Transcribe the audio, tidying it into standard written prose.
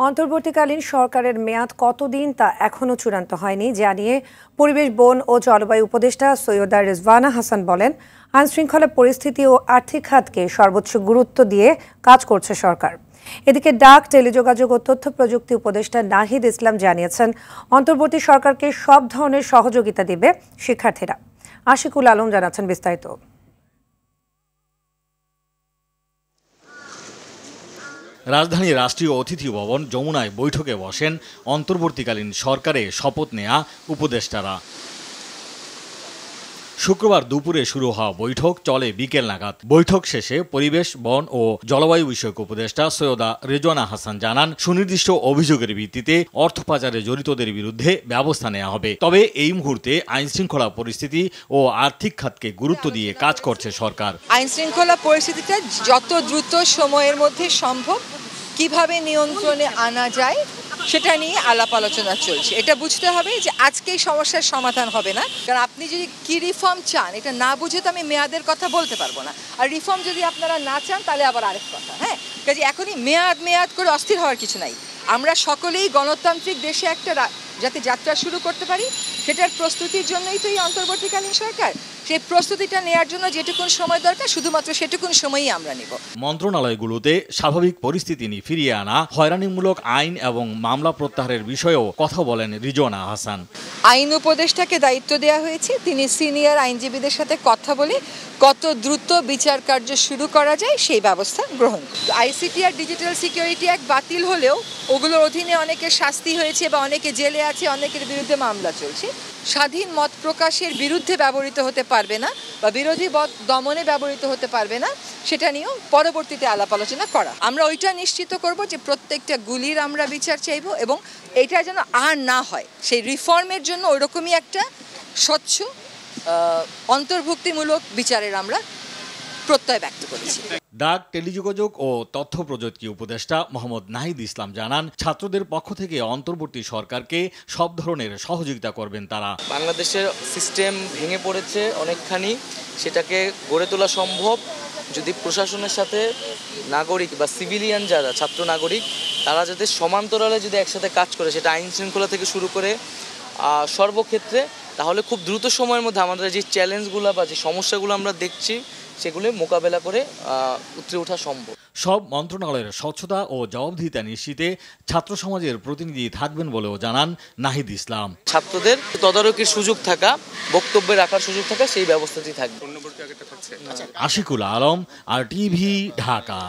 অন্তর্বর্তীকালীন সরকারের মেয়াদ কতদিন তা এখনো চূড়ান্ত হয়নি জানিয়ে পরিবেশ, বন ও জলবায়ু উপদেষ্টা সৈয়দা রিজওয়ানা হাসান বলেন, আইনশৃঙ্খলা পরিস্থিতি ও আর্থিক খাতকে সর্বোচ্চ গুরুত্ব দিয়ে কাজ করছে সরকার। এদিকে ডাক, টেলিযোগাযোগ ও তথ্য প্রযুক্তি উপদেষ্টা নাহিদ ইসলাম জানিয়েছেন, অন্তর্বর্তী সরকারকে সব ধরনের সহযোগিতা দেবে শিক্ষার্থীরা। আশিকুল আলম জানাচ্ছেন বিস্তারিত। রাজধানীর রাষ্ট্রীয় অতিথি ভবন যমুনায় বৈঠকে বসেন অন্তর্বর্তীকালীন সরকারে শপথ নেয়া উপদেষ্টারা। শুক্রবার দুপুরে শুরু হওয়া বৈঠক চলে বিকেল নাগাদ। বৈঠক শেষে পরিবেশ, বন ও জলবায়ু বিষয়ক উপদেষ্টা সৈয়দা রিজওয়ানা হাসান জানান, সুনির্দিষ্ট অভিযোগের ভিত্তিতে অর্থ পাচারে জড়িতদের বিরুদ্ধে ব্যবস্থা নেওয়া হবে। তবে এই মুহূর্তে আইনশৃঙ্খলা পরিস্থিতি ও আর্থিক খাতকে গুরুত্ব দিয়ে কাজ করছে সরকার। আইনশৃঙ্খলা পরিস্থিতিটা যত দ্রুত সময়ের মধ্যে সম্ভব কিভাবে নিয়ন্ত্রণে আনা যায় সেটা নিয়ে আলাপ আলোচনা চলছে। এটা বুঝতে হবে যে আজকেই সমস্যার সমাধান হবে না, কারণ আপনি যদি কি রিফর্ম চান এটা না বুঝে তো আমি মেয়াদের কথা বলতে পারবো না। আর রিফর্ম যদি আপনারা না চান তাহলে আবার আরেক কথা। কাজে এখনই মেয়াদ করে অস্থির হওয়ার কিছু নাই। আমরা সকলেই গণতান্ত্রিক দেশে একটা যাতে যাত্রা শুরু করতে পারি সেটার প্রস্তুতির জন্যই তো এই অন্তর্বর্তীকালীন সরকার। সেই প্রস্তুতিটা নেওয়ার জন্য যেটুকুন সময় দরকার শুধুমাত্র সেটুকুন সময়ই আমরা নেব। মন্ত্রণালয়গুলোতে স্বাভাবিক পরিস্থিতি ফিরিয়ে আনা, হয়রানিমূলক আইন এবং মামলা প্রত্যাহারের বিষয়েও কথা বলেন রিজওয়ানা হাসান। আইন উপদেষ্টাকে দায়িত্ব দেওয়া হয়েছে, তিনি সিনিয়র আইনজীবীদের সাথে কথা বলে কত দ্রুত বিচার কার্য শুরু করা যায় সেই ব্যবস্থা গ্রহণ। আইসিটি আর ডিজিটাল সিকিউরিটি অ্যাক্ট বাতিল হলেও ওগুলোর অধীনে অনেকের শাস্তি হয়েছে বা অনেকে জেলে আছে, অনেকের বিরুদ্ধে মামলা চলছে। স্বাধীন মত প্রকাশের বিরুদ্ধে ব্যবহৃত হতে পারবে না বা বিরোধী মত দমনে ব্যবহৃত হতে পারবে না, সেটা নিয়েও পরবর্তীতে আলাপ আলোচনা করা। আমরা ওইটা নিশ্চিত করব যে প্রত্যেকটা গুলির আমরা বিচার চাইব এবং এটা যেন আর না হয়। সেই রিফর্মের জন্য ওইরকমই একটা স্বচ্ছ অন্তর্ভুক্তিমূলক বিচারের আমরা প্রত্যয় ব্যক্ত করেছি। ডাক, টেলিযোগাযোগ ও তথ্য প্রযুক্তি উপদেষ্টা মোহাম্মদ নাহিদ ইসলাম জানান, ছাত্রদের পক্ষ থেকে অন্তর্বর্তী সরকারকে সব ধরনের সহযোগিতা করবেন তারা। বাংলাদেশের সিস্টেম ভেঙে পড়েছে অনেকখানি, সেটাকে গড়ে তোলা সম্ভব যদি প্রশাসনের সাথে নাগরিক বা সিভিলিয়ান যারা ছাত্র নাগরিক তারা যাতে সমান্তরালে যদি একসাথে কাজ করে, সেটা আইন শৃঙ্খলা থেকে শুরু করে সর্বক্ষেত্রে, তাহলে খুব দ্রুত সময়ের মধ্যে আমাদের যে চ্যালেঞ্জগুলো বা যে সমস্যাগুলো আমরা দেখছি সেগুলো মোকাবেলা করে উতরে ওঠা সম্ভব। সব মন্ত্রণালয়ের স্বচ্ছতা ও জবাবদিহিতা নিশ্চিতে ছাত্র সমাজের প্রতিনিধি থাকবেন বলেও জানান নাহিদ ইসলাম। ছাত্রদের তদারকির সুযোগ থাকা, বক্তব্যে রাখার সুযোগ থাকা, সেই ব্যবস্থাটি থাকবে। আশিকুল আলম, RTV, ঢাকা।